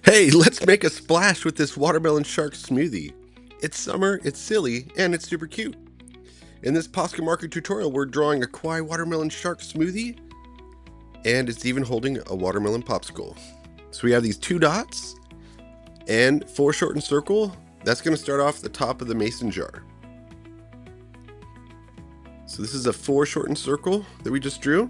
Hey, let's make a splash with this Watermelon Shark Smoothie. It's summer, it's silly, and it's super cute. In this Posca marker tutorial, we're drawing a kawaii watermelon shark smoothie, and it's even holding a watermelon popsicle. So we have these 2 dots, and foreshortened circle. That's going to start off the top of the mason jar. So this is a foreshortened circle that we just drew.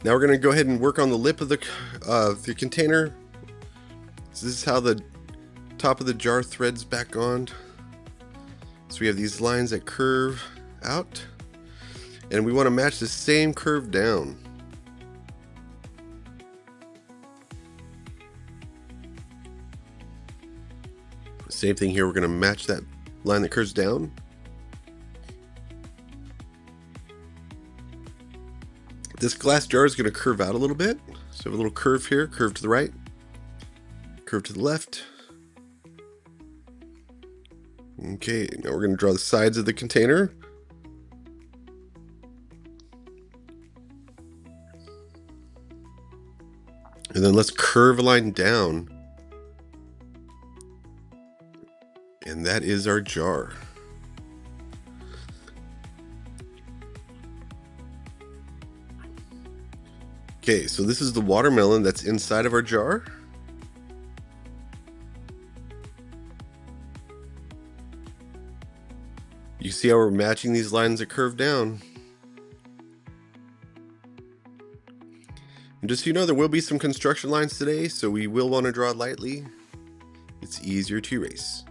Now we're going to go ahead and work on the lip of the container. So this is how the top of the jar threads back on. So we have these lines that curve out, and we want to match the same curve down. Same thing here, we're going to match that line that curves down. This glass jar is going to curve out a little bit. So we have a little curve here, curve to the right, curve to the left. Okay, now we're going to draw the sides of the container. And then let's curve a line down. And that is our jar. Okay, so this is the watermelon that's inside of our jar. You see how we're matching these lines that curve down. And just so you know, there will be some construction lines today, so we will want to draw lightly. It's easier to erase.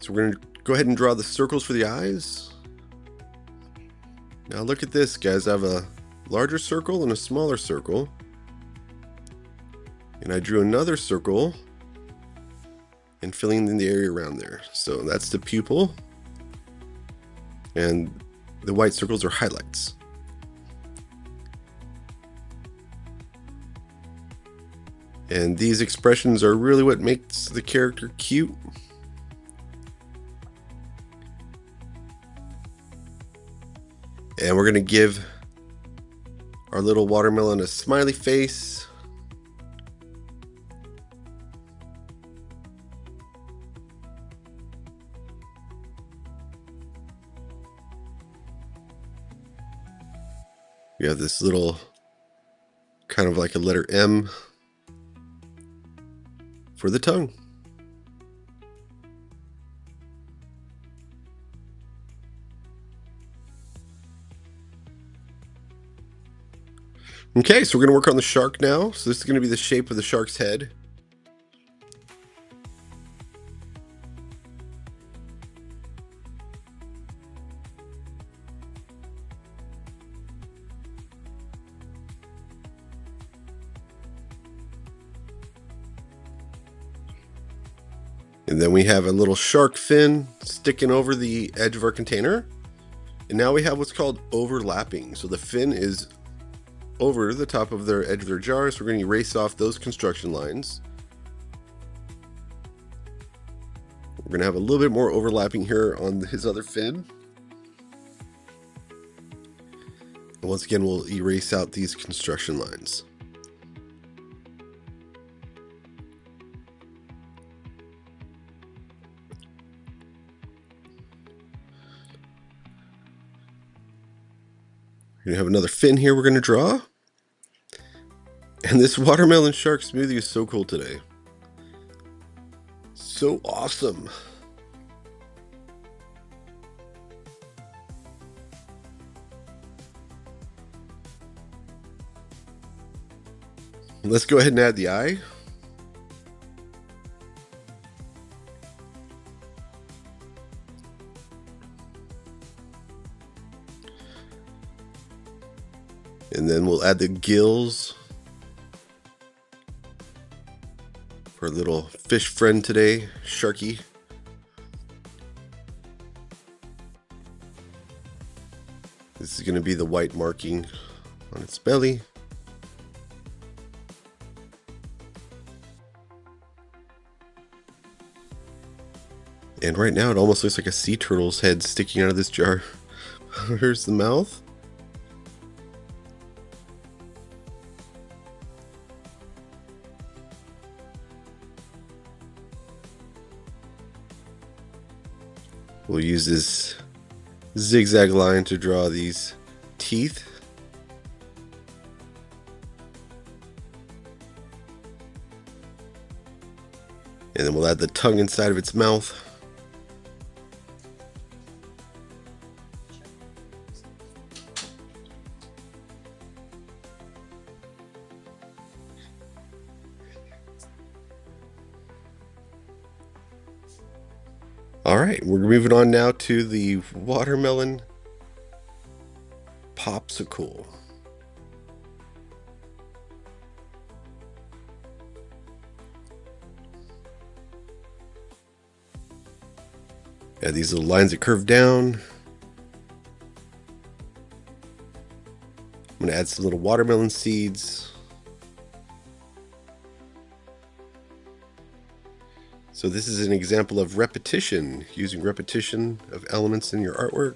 So we're going to go ahead and draw the circles for the eyes. Now look at this, guys. I have a larger circle and a smaller circle. And I drew another circle and filling in the area around there. So that's the pupil. And the white circles are highlights. And these expressions are really what makes the character cute. And we're going to give our little watermelon a smiley face. We have this little kind of like a letter M for the tongue. Okay, so we're going to work on the shark now. So this is going to be the shape of the shark's head. And then we have a little shark fin sticking over the edge of our container. And now we have what's called overlapping. So the fin is over the top of their edge of their jar. So we're going to erase off those construction lines. We're going to have a little bit more overlapping here on his other fin. And once again, we'll erase out these construction lines. We're going to have another fin here we're going to draw. And this watermelon shark smoothie is so cool today. So awesome. Let's go ahead and add the eye. And then we'll add the gills for our little fish friend today, Sharky. This is going to be the white marking on its belly. And right now it almost looks like a sea turtle's head sticking out of this jar. Here's the mouth. We'll use this zigzag line to draw these teeth. And then we'll add the tongue inside of its mouth. Alright, we're moving on now to the watermelon popsicle. Add these little lines that curve down. I'm going to add some little watermelon seeds. So this is an example of repetition, using repetition of elements in your artwork.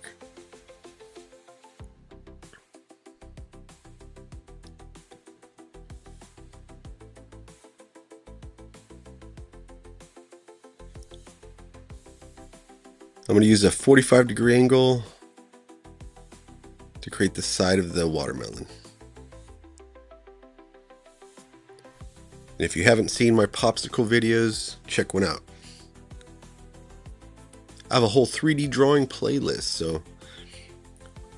I'm going to use a 45-degree angle to create the side of the watermelon. And if you haven't seen my popsicle videos, check one out. I have a whole 3D drawing playlist, so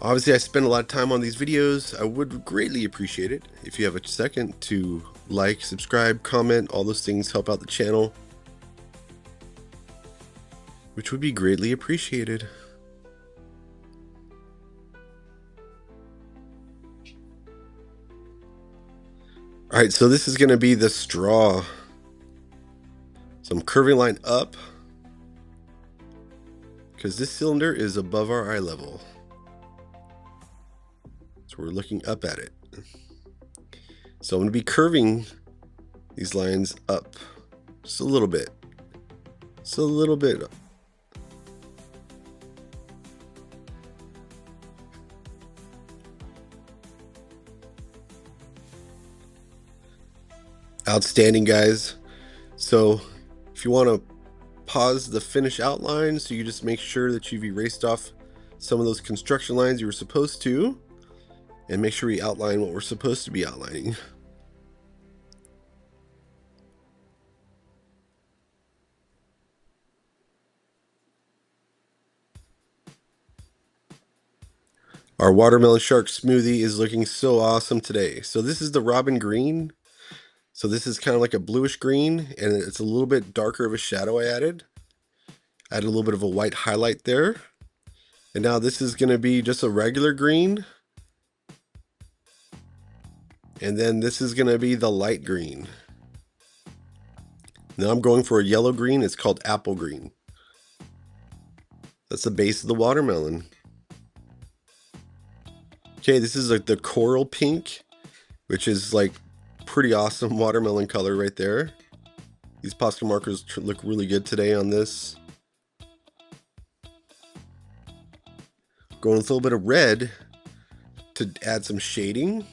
obviously I spend a lot of time on these videos. I would greatly appreciate it if you have a second to like, subscribe, comment. All those things help out the channel, which would be greatly appreciated. Alright, so this is going to be the straw. So I'm curving line up because this cylinder is above our eye level. So we're looking up at it. So I'm going to be curving these lines up just a little bit. Just a little bit. Outstanding, guys. So if you want to pause the finish outline, so you just make sure that you've erased off some of those construction lines you were supposed to, and make sure we outline what we're supposed to be outlining. Our watermelon shark smoothie is looking so awesome today. So this is the robin green. So this is kind of like a bluish green, and it's a little bit darker of a shadow I added. Add a little bit of a white highlight there. And now this is going to be just a regular green. And then this is going to be the light green. Now I'm going for a yellow green. It's called apple green. That's the base of the watermelon. Okay, this is like the coral pink, which is like pretty awesome watermelon color right there. These Posca markers look really good today on this. Going with a little bit of red to add some shading.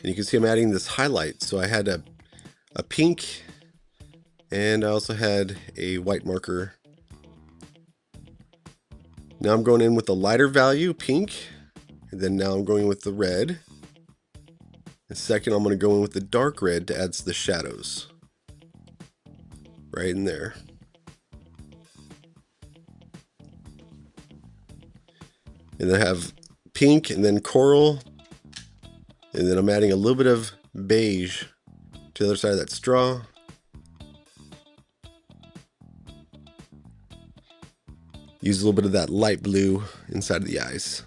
And you can see I'm adding this highlight. So I had a pink, and I also had a white marker. Now I'm going in with the lighter value, pink, and then now I'm going with the red. And second, I'm going to go in with the dark red to add the shadows. Right in there. And then I have pink and then coral. And then I'm adding a little bit of beige to the other side of that straw. Use a little bit of that light blue inside of the eyes.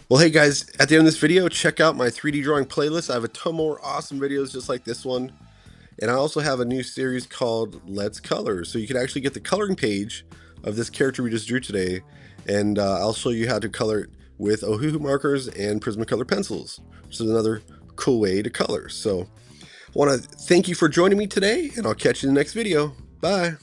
Well, hey guys, at the end of this video, check out my 3D drawing playlist. I have a ton more awesome videos just like this one. And I also have a new series called Let's Color. So you can actually get the coloring page of this character we just drew today. And I'll show you how to color it with Ohuhu markers and Prismacolor pencils, which is another cool way to color. So I want to thank you for joining me today, and I'll catch you in the next video. Bye.